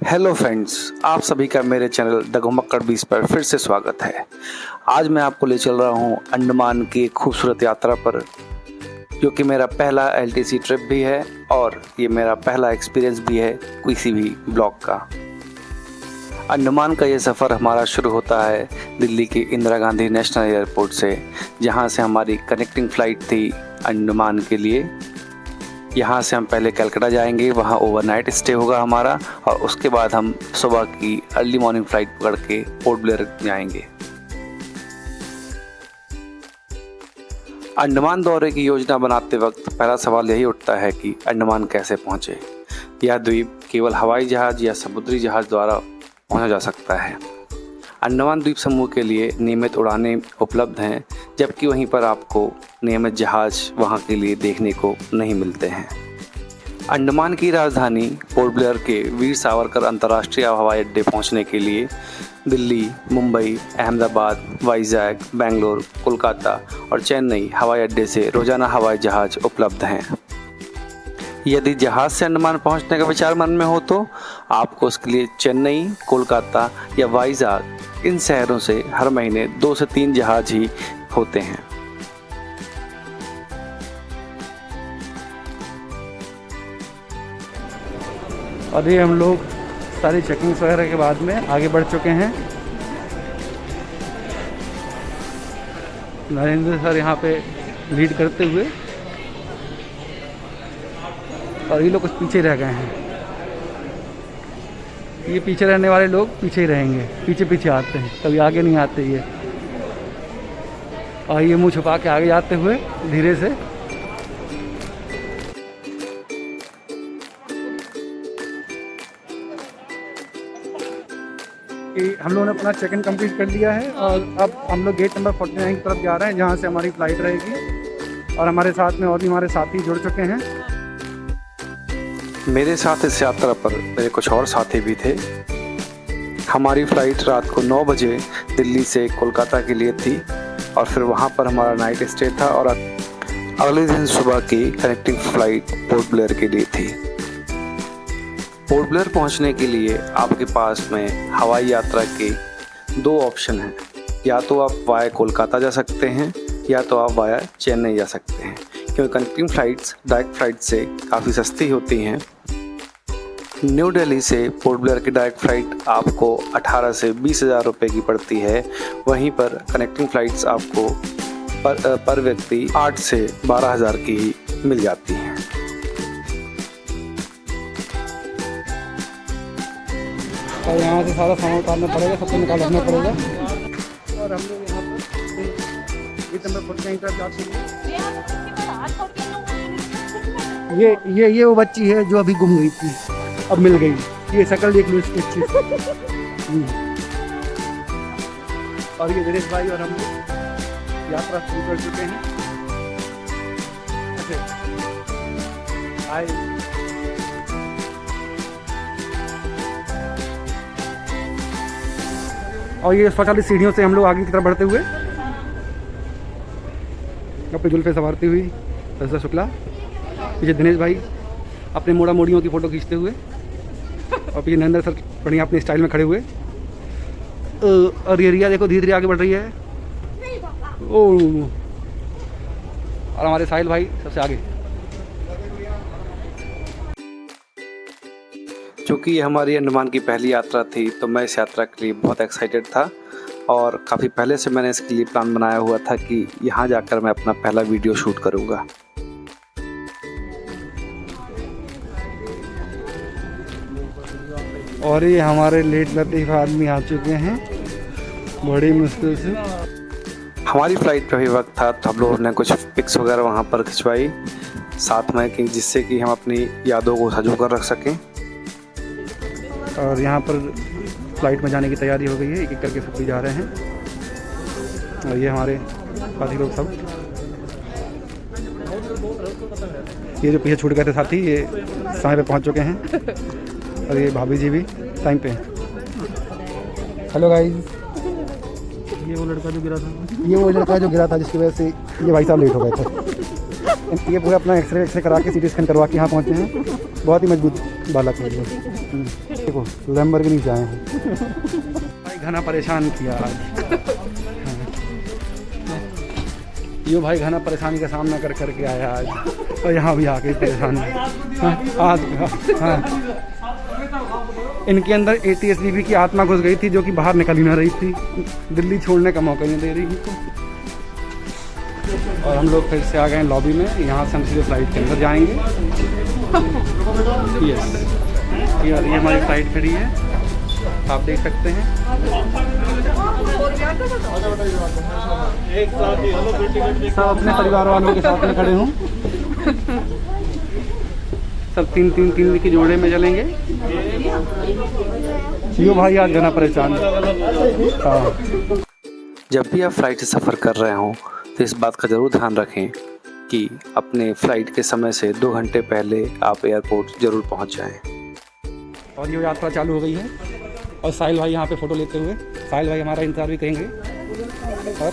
Hello friends, आप सभी का मेरे चैनल द घुमक्कड़ 20 पर फिर से स्वागत है। आज मैं आपको ले चल रहा हूं अंडमान की एक खूबसूरत यात्रा पर, जो कि मेरा पहला एलटीसी ट्रिप भी है और ये मेरा पहला एक्सपीरियंस भी है किसी भी ब्लॉग का। अंडमान का ये सफ़र हमारा शुरू होता है दिल्ली के इंदिरा गांधी नेशनल एयरपोर्ट से, जहाँ से हमारी कनेक्टिंग फ़्लाइट थी अंडमान के लिए। यहाँ से हम पहले कलकत्ता जाएंगे, वहाँ ओवरनाइट स्टे होगा हमारा और उसके बाद हम सुबह की अर्ली मॉर्निंग फ़्लाइट पकड़ के पोर्ट ब्लेयर जाएंगे। अंडमान दौरे की योजना बनाते वक्त पहला सवाल यही उठता है कि अंडमान कैसे पहुँचे। यह द्वीप केवल हवाई जहाज़ या समुद्री जहाज़ द्वारा पहुँचा जा सकता है। अंडमान द्वीप समूह के लिए नियमित उड़ानें उपलब्ध हैं, जबकि वहीं पर आपको नियमित जहाज़ वहां के लिए देखने को नहीं मिलते हैं। अंडमान की राजधानी पोर्ट ब्लेयर के वीर सावरकर अंतर्राष्ट्रीय हवाई अड्डे पहुंचने के लिए दिल्ली, मुंबई, अहमदाबाद, वाइजैक, बेंगलोर, कोलकाता और चेन्नई हवाई अड्डे से रोज़ाना हवाई जहाज़ उपलब्ध हैं। यदि जहाज़ से अंडमान पहुंचने का विचार मन में हो तो आपको उसके लिए चेन्नई, कोलकाता या वाइजैक इन शहरों से हर महीने 2 से 3 जहाज़ ही होते हैं। और ये हम लोग सारी चेकिंग्स वगैरह के बाद में आगे बढ़ चुके हैं। नरेंद्र सर यहाँ पे लीड करते हुए और ये लोग कुछ पीछे रह गए हैं। ये पीछे रहने वाले लोग पीछे ही रहेंगे, पीछे पीछे आते हैं, कभी आगे नहीं आते ये। और ये मुंह छुपा के आगे जाते हुए धीरे से। हम लोगों ने अपना चेक इन कंप्लीट कर लिया है और अब हम लोग गेट नंबर 49 की तरफ जा रहे हैं, जहाँ से हमारी फ़्लाइट रहेगी। और हमारे साथ में और भी हमारे साथी जुड़ चुके हैं। मेरे साथ इस यात्रा पर मेरे कुछ और साथी भी थे। हमारी फ़्लाइट रात को 9 बजे दिल्ली से कोलकाता के लिए थी और फिर वहाँ पर हमारा नाइट स्टे था और अगले दिन सुबह की कनेक्टिंग फ़्लाइट पोर्ट ब्लेयर के लिए थी। पोर्ट ब्लेयर पहुँचने के लिए आपके पास में हवाई यात्रा के 2 ऑप्शन हैं। या तो आप वाया कोलकाता जा सकते हैं या तो आप वाया चेन्नई जा सकते हैं, क्योंकि कनेक्टिंग फ़्लाइट्स डायरेक्ट फ़्लाइट से काफ़ी सस्ती होती हैं। न्यू दिल्ली से पोर्ट ब्लेयर की डायरेक्ट फ़्लाइट आपको 18 से 20 हज़ार रुपये की पड़ती है। वहीं पर कनेक्टिंग फ़्लाइट्स आपको पर व्यक्ति 8 से 12 हज़ार की ही मिल जाती हैं। और यहाँ से सारा सामान उतारना पड़ेगा, सबको निकाल रखना पड़ेगा। और हम लोग यहाँ पर गेट नंबर 49 तरफ जाते हैं। ये वो बच्ची है जो अभी गुम गई थी, अब मिल गई। ये शक्ल देख लो इसकी अच्छी। और ये दिनेश भाई और हम यात्रा शुरू कर चुके हैं। और ये स्वचालित सीढ़ियों से हम लोग आगे की तरफ बढ़ते हुए अपने जुल्फे संवारती हुई रजत शुक्ला, पीछे दिनेश भाई अपने मोड़ा मोड़ियों की फ़ोटो खींचते हुए और पीछे नरेंद्र सर बढ़िया अपने स्टाइल में खड़े हुए। और ये रिया देखो धीरे धीरे आगे बढ़ रही है। ओ और हमारे साहिल भाई सबसे आगे। चूँकि ये हमारी अंडमान की पहली यात्रा थी तो मैं इस यात्रा के लिए बहुत एक्साइटेड था और काफ़ी पहले से मैंने इसके लिए प्लान बनाया हुआ था कि यहाँ जाकर मैं अपना पहला वीडियो शूट करूँगा। और ये हमारे लेट लतीफ़ आदमी आ चुके हैं बड़ी मुश्किल से। हमारी फ़्लाइट का भी वक्त था तो हम लोगों ने कुछ पिक्स वगैरह वहाँ पर खिंचवाई साथ में, कि जिससे कि हम अपनी यादों को सजो कर रख सकें। और यहाँ पर फ़्लाइट में जाने की तैयारी हो गई है, एक एक करके सब जा रहे हैं। और ये हमारे साथी लोग सब, ये जो पीछे छूट गए थे साथी, ये समय पे पहुँच चुके हैं। और ये भाभी जी भी टाइम पे हैं। हेलो गाइस, ये वो लड़का जो गिरा था जिसकी वजह से ये भाई साहब लेट हो गए थे। ये पूरा अपना एक्सरे करा के सीटी स्कैन करवा के यहाँ पहुँचे हैं। बहुत ही मजबूत बालक है। देखो लैम्बोर्गिनी से आए हैं। भाई घना परेशान किया आज। यो भाई घना परेशानी का सामना कर करके आया आज, और यहाँ भी आके परेशानी। आज हाँ, इनके अंदर ATSDB की आत्मा घुस गई थी, जो कि बाहर निकल ही ना रही थी, दिल्ली छोड़ने का मौका नहीं दे रही थी। और हम लोग फिर से आ गए लॉबी में। यहाँ से हम सीधे फ्लाइट के अंदर जाएंगे। यस, ये हमारी फ्लाइट खड़ी है, आप देख सकते हैं। सब अपने परिवार वालों के साथ में खड़े हूँ। सब तीन के जोड़े में चलेंगे। यो भाई आज घना परेशान। हाँ, जब भी आप फ्लाइट से सफ़र कर रहे हों तो इस बात का ज़रूर ध्यान रखें कि अपने फ्लाइट के समय से 2 घंटे पहले आप एयरपोर्ट ज़रूर पहुंच जाएं। और ये यात्रा चालू हो गई है, और साहिल भाई यहाँ पे फ़ोटो लेते हुए, साहिल भाई हमारा इंतज़ार भी करेंगे। और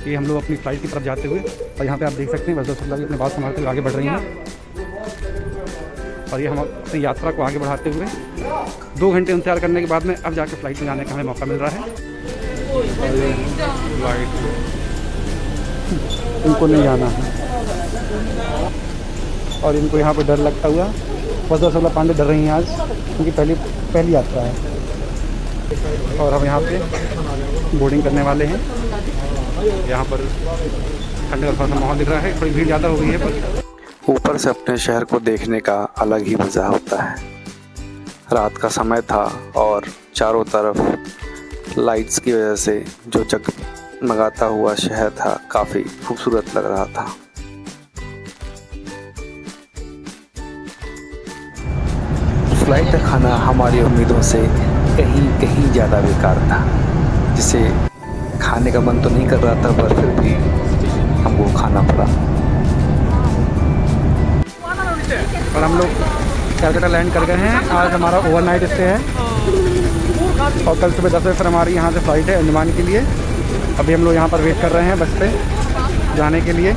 ये हम लोग अपनी फ़्लाइट की तरफ जाते हुए, और यहाँ पे आप देख सकते हैं वैसे शुक्ला भी अपने बात संभालते हुए आगे बढ़ रही हैं। और ये हम अपनी यात्रा को आगे बढ़ाते हुए 2 घंटे इंतजार करने के बाद में अब जाके फ़्लाइट में जाने का हमें मौका मिल रहा है। इनको नहीं जाना है, और इनको यहाँ पे डर लगता हुआ वजह शुक्ला पांडे डर रही हैं आज, क्योंकि पहली यात्रा है। और हम यहाँ पे बोर्डिंग करने वाले हैं। यहाँ पर ठंड का थोड़ा सा माहौल दिख रहा है, थोड़ी भीड़ ज़्यादा हो गई है, पर ऊपर से अपने शहर को देखने का अलग ही मज़ा होता है। रात का समय था और चारों तरफ लाइट्स की वजह से जो जगमगाता हुआ शहर था काफ़ी खूबसूरत लग रहा था। फ्लाइट का खाना हमारी उम्मीदों से कहीं ज़्यादा बेकार था, जिसे खाने का मन तो नहीं कर रहा था, पर फिर भी हमको खाना पड़ा। और हम लोग कैलकाटा लैंड कर गए हैं। आज हमारा ओवरनाइट स्टे है, और कल सुबह 10 बजे फिर हमारी यहाँ से फ़्लाइट है अंडमान के लिए। अभी हम लोग यहाँ पर वेट कर रहे हैं बस पे जाने के लिए।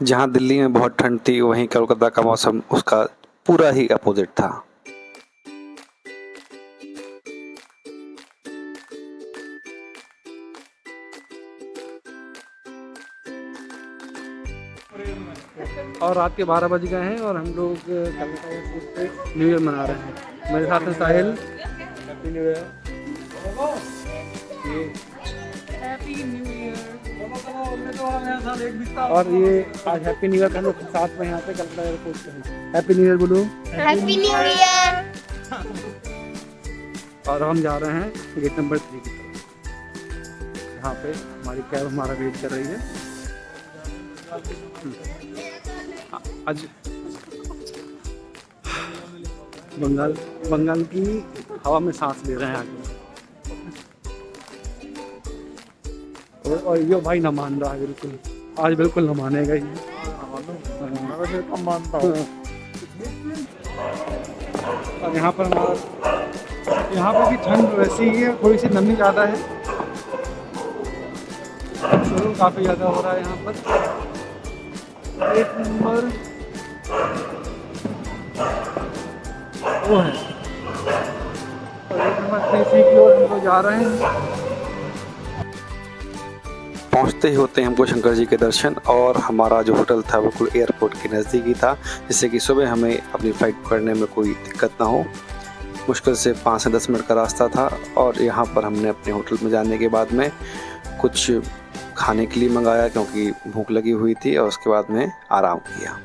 जहाँ दिल्ली में बहुत ठंड थी, वहीं कोलकाता का मौसम उसका पूरा ही अपोजिट था। और रात के 12 बज गए हैं, और हम लोग कलकत्ता एयरपोर्ट पे न्यू ईयर मना रहे हैं। मेरे साथ में साहिल, हैप्पी न्यू ईयर। और ये आज हैप्पी न्यू ईयर का लोग साथ में यहाँ पे कलकत्ता एयरपोर्ट पे हैं। हैप्पी न्यू ईयर बोलो। Happy new year. और हम जा रहे हैं गेट नंबर 3 की तरफ, यहाँ पे हमारी कैब हमारा वेट कर रही है। आज बंगाल की हवा में सांस ले रहे हैं आगे। और ये भाई ना मान रहा है, बिल्कुल आज बिल्कुल न मानेगा ही। कम मानता हूँ। और यहाँ पर यहाँ पर भी ठंड वैसी ही है, थोड़ी सी नमी ज़्यादा है, तो काफ़ी ज़्यादा हो रहा है यहाँ पर। 1 नंबर वो है, और 1 नंबर 3 की ओर हम लोग जा रहे हैं। पहुंचते ही होते हैं हमको शंकर जी के दर्शन, और हमारा जो होटल था बिल्कुल एयरपोर्ट के नज़दीक ही था, जिससे कि सुबह हमें अपनी फ़्लाइट पकड़ने में कोई दिक्कत ना हो। मुश्किल से 5 से 10 मिनट का रास्ता था, और यहाँ पर हमने अपने होटल में जाने के बाद में कुछ खाने के लिए मंगाया, क्योंकि भूख लगी हुई थी, और उसके बाद में आराम किया।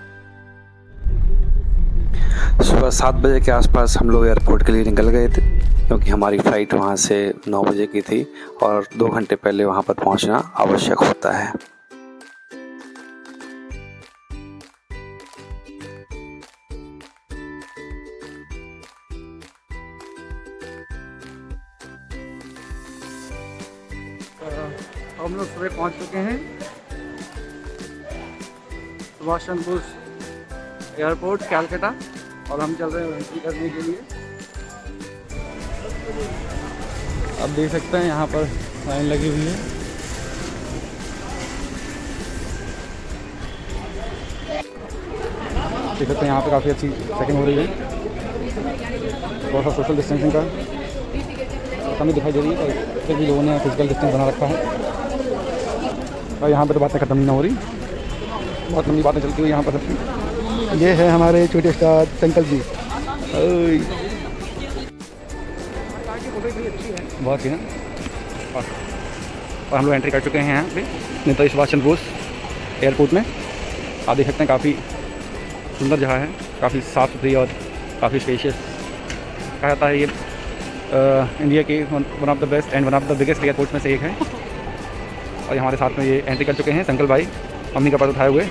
सुबह 7 बजे के आसपास हम लोग एयरपोर्ट के लिए निकल गए थे, क्योंकि हमारी फ़्लाइट वहाँ से 9 बजे की थी, और 2 घंटे पहले वहाँ पर पहुँचना आवश्यक होता है। हम लोग सुबह पहुँच चुके हैं सुभाष चंद्र बोस एयरपोर्ट कैलकाटा, और हम चल रहे हैं एंट्री करने के लिए। आप देख सकते हैं यहाँ पर लाइन लगी हुई है। देख सकते हैं यहाँ पे काफ़ी अच्छी चेकिंग हो रही है। थोड़ा सा सोशल डिस्टेंसिंग का कमी दिखाई दे रही है, पर फिर भी लोगों ने फिजिकल डिस्टेंस बना रखा है। और यहाँ पर तो बातें ख़त्म नहीं हो रही, बहुत लंबी बातें चलती हुई यहाँ पर सबकी। ये है हमारे छोटे स्टार संकल्प जी, बहुत ही है। और हम लोग एंट्री कर चुके हैं यहाँ पे नेताजी सुभाष चंद्र बोस एयरपोर्ट में। आप देख सकते हैं काफ़ी सुंदर जगह है, काफ़ी साफ़ सुथरी और काफ़ी स्पेशियस। कहा जाता है ये इंडिया के one of the best and one of the biggest airport में से एक है। और हमारे साथ में ये एंट्री कर चुके हैं संकल्प भाई, मम्मी का पर्स उठाए हुए।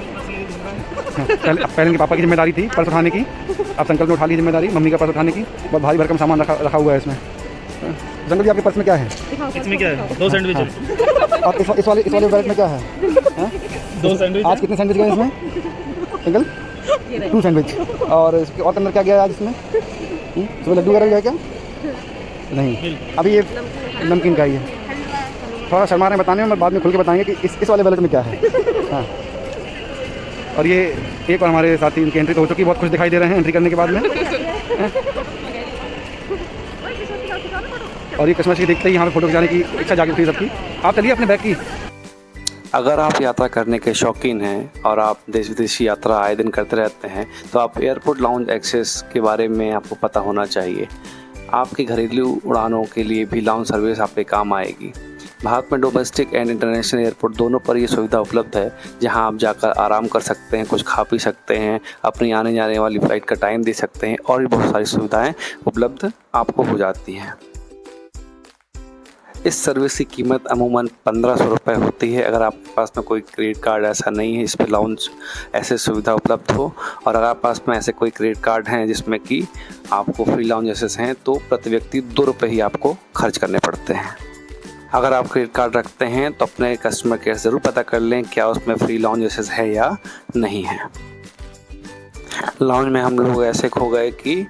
पहले इनके पापा की जिम्मेदारी थी पर्स उठाने की, अब संकल्प ने उठा ली जिम्मेदारी मम्मी का पर्स उठाने की। बहुत भारी भरकम सामान रखा हुआ है इसमें। संकल्प जी आपके पर्स में क्या है? इसमें क्या है? 2 सैंडविच है। और इस वाले बैग में क्या है? 2 सैंडविच। आज कितने सैंडविच गए इसमें संकल्प? 2 सैंडविच। और इसके और अंदर क्या गया है आज इसमें? सुबह लड्डू वगैरह गया क्या? नहीं, अभी ये नमकीन का ही है। थोड़ा शर्मा रहे हैं बताने में, मैं बाद में खुल के बताएंगे कि इस वाले बैग में क्या है। हाँ, और ये एक और हमारे साथी, इनकी एंट्री तो हो चुकी, बहुत खुश दिखाई दे रहे हैं एंट्री करने के बाद में। और ये कस्टमर की देखते ही यहाँ पे फोटो खिंचाने की इच्छा जागी उठी सबकी। आप चलिए अपने बैग की। अगर आप यात्रा करने के शौकीन हैं और आप देश विदेशी यात्रा आए दिन करते रहते हैं तो आप एयरपोर्ट लाउंज एक्सेस के बारे में आपको पता होना चाहिए। आपकी घरेलू उड़ानों के लिए भी लाउंज सर्विस आपके काम आएगी। भारत में डोमेस्टिक एंड इंटरनेशनल एयरपोर्ट दोनों पर ये सुविधा उपलब्ध है, जहां आप जाकर आराम कर सकते हैं, कुछ खा पी सकते हैं, अपनी आने जाने वाली फ़्लाइट का टाइम दे सकते हैं और भी बहुत सारी सुविधाएं उपलब्ध आपको हो जाती हैं। इस सर्विस की कीमत अमूमन 1500 रुपये होती है। अगर आपके पास में कोई क्रेडिट कार्ड ऐसा नहीं है इस पर लाउंज ऐसे सुविधा उपलब्ध हो, और अगर आपके पास में ऐसे कोई क्रेडिट कार्ड हैं जिसमें कि आपको फ्री लाउंज एक्सेस हैं, तो प्रति व्यक्ति 2 रुपये ही आपको खर्च करने पड़ते हैं। अगर आप क्रेडिट कार्ड रखते हैं तो अपने कस्टमर केयर ज़रूर पता कर लें क्या उसमें फ्री लाउंज एक्सेस है या नहीं है। लाउंज में हम लोग ऐसे खो गए कि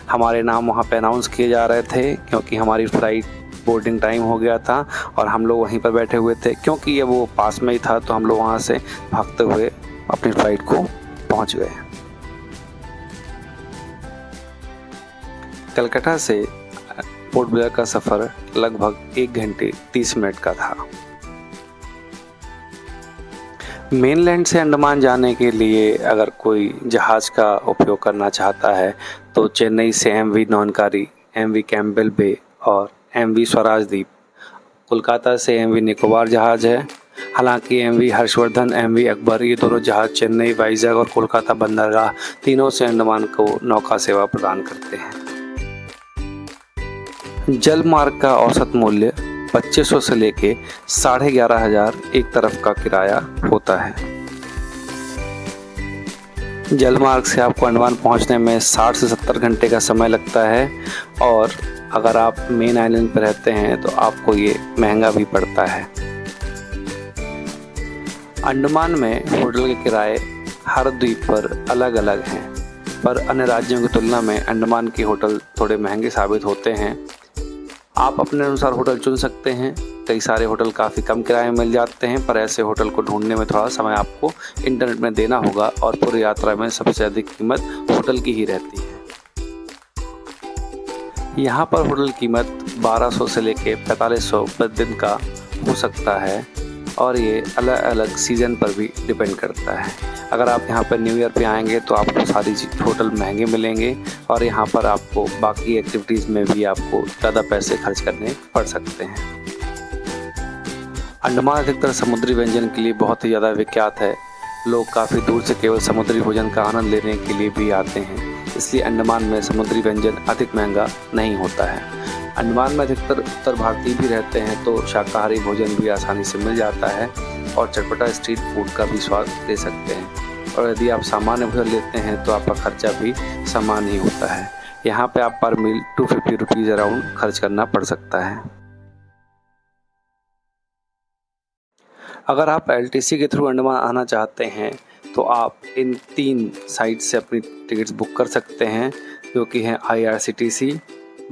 हमारे नाम वहाँ पे अनाउंस किए जा रहे थे, क्योंकि हमारी फ़्लाइट बोर्डिंग टाइम हो गया था और हम लोग वहीं पर बैठे हुए थे। क्योंकि ये वो पास में ही था तो हम लोग वहाँ से भागते हुए अपनी फ़्लाइट को पहुँच गए। कलकत्ता से पोर्ट ब्लेयर का सफ़र लगभग 1 घंटे 30 मिनट का था। मेनलैंड से अंडमान जाने के लिए अगर कोई जहाज़ का उपयोग करना चाहता है तो चेन्नई से MV नौनकारी, MV कैम्पबेल बे और MV स्वराज द्वीप, कोलकाता से MV निकोबार जहाज़ है। हालांकि MV हर्षवर्धन, MV अकबर ये दोनों जहाज़ चेन्नई, वाइजैग और कोलकाता बंदरगाह तीनों से अंडमान को नौका सेवा प्रदान करते हैं। जल मार्ग का औसत मूल्य 2500 से लेके 11,500 एक तरफ का किराया होता है। जल मार्ग से आपको अंडमान पहुंचने में 60 से 70 घंटे का समय लगता है, और अगर आप मेन आइलैंड पर रहते हैं तो आपको ये महंगा भी पड़ता है। अंडमान में होटल के किराए हर द्वीप पर अलग अलग हैं, पर अन्य राज्यों की तुलना में अंडमान के होटल थोड़े महंगे साबित होते हैं। आप अपने अनुसार होटल चुन सकते हैं। कई सारे होटल काफ़ी कम किराए में मिल जाते हैं, पर ऐसे होटल को ढूंढने में थोड़ा समय आपको इंटरनेट में देना होगा, और पूरी यात्रा में सबसे अधिक कीमत होटल की ही रहती है। यहाँ पर होटल कीमत 1200 से लेके 4500 प्रति दिन का हो सकता है, और ये अलग अलग सीज़न पर भी डिपेंड करता है। अगर आप यहाँ पर न्यू ईयर पे आएंगे तो आपको सारी होटल महंगे मिलेंगे, और यहाँ पर आपको बाकी एक्टिविटीज़ में भी आपको ज़्यादा पैसे खर्च करने पड़ सकते हैं। अंडमान अधिकतर समुद्री व्यंजन के लिए बहुत ही ज़्यादा विख्यात है। लोग काफ़ी दूर से केवल समुद्री भोजन का आनंद लेने के लिए भी आते हैं, इसलिए अंडमान में समुद्री व्यंजन अधिक महंगा नहीं होता है। अंडमान में अधिकतर उत्तर भारतीय भी रहते हैं, तो शाकाहारी भोजन भी आसानी से मिल जाता है, और चटपटा स्ट्रीट फूड का भी स्वाद ले सकते हैं। और यदि आप सामान्य भोजन लेते हैं तो आपका खर्चा भी समान ही होता है। यहाँ पे आप पर मील 250 रुपीज़ अराउंड खर्च करना पड़ सकता है। अगर आप LTC के थ्रू अंडमान आना चाहते हैं तो आप इन 3 साइट से अपनी टिकट्स बुक कर सकते हैं, जो कि हैं IRCTC,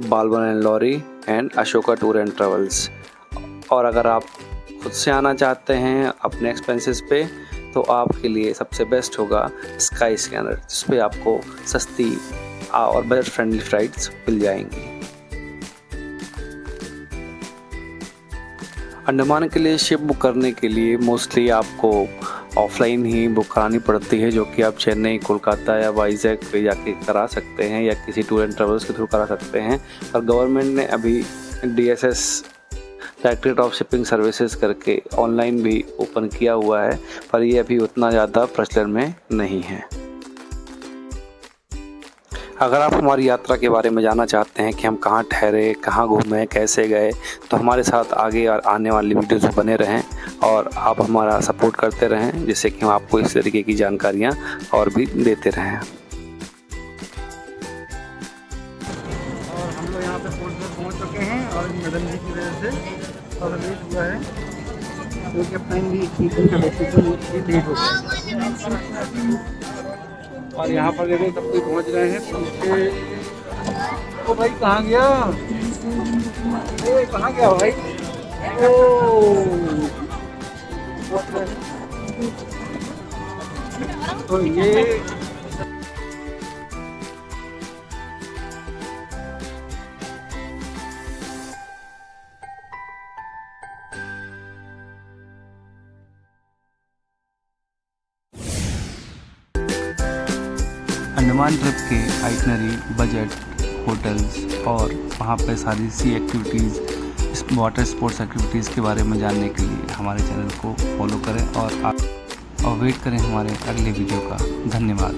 Balmer and Lawrie and Ashoka tour and travels. और अगर आप खुद से आना चाहते हैं अपने एक्सपेंसेस पे तो आपके लिए सबसे बेस्ट होगा स्काई स्कैनर, जिस पे आपको सस्ती और बजट फ्रेंडली फ्लाइट्स मिल जाएंगी। अंडमान के लिए शिप बुक करने के लिए मोस्टली आपको ऑफलाइन ही बुक करानी पड़ती है, जो कि आप चेन्नई, कोलकाता या वाइजैग पे जाके करा सकते हैं या किसी टूर एंड ट्रेवल्स के थ्रू करा सकते हैं। और गवर्नमेंट ने अभी DSS directorate of shipping services करके ऑनलाइन भी ओपन किया हुआ है, पर ये अभी उतना ज़्यादा प्रचलन में नहीं है। अगर आप हमारी यात्रा के बारे में जानना चाहते हैं कि हम कहाँ ठहरे, कहाँ घूमे, कैसे गए, तो हमारे साथ आगे और आने वाली वीडियोज़ में बने रहें और आप हमारा सपोर्ट करते रहें, जिससे कि हम आपको इस तरीके की जानकारियाँ और भी देते रहें। और हम लोग यहाँ पे पहुँच चुके हैं और मैडम जी की वजह से थोड़ा लेट हुआ है, क्योंकि प्लान भी लेट हो गया। और यहाँ पर देखो सब कोई पहुँच रहे हैं। ओ भाई कहाँ गया? कहाँ गया भाई? ओ तो ये अंडमान ट्रिप के आइटनरी, बजट, होटल्स और वहाँ पे सारी सी एक्टिविटीज़, वाटर स्पोर्ट्स एक्टिविटीज़ के बारे में जानने के लिए हमारे चैनल को फॉलो करें और वेट करें हमारे अगले वीडियो का। धन्यवाद।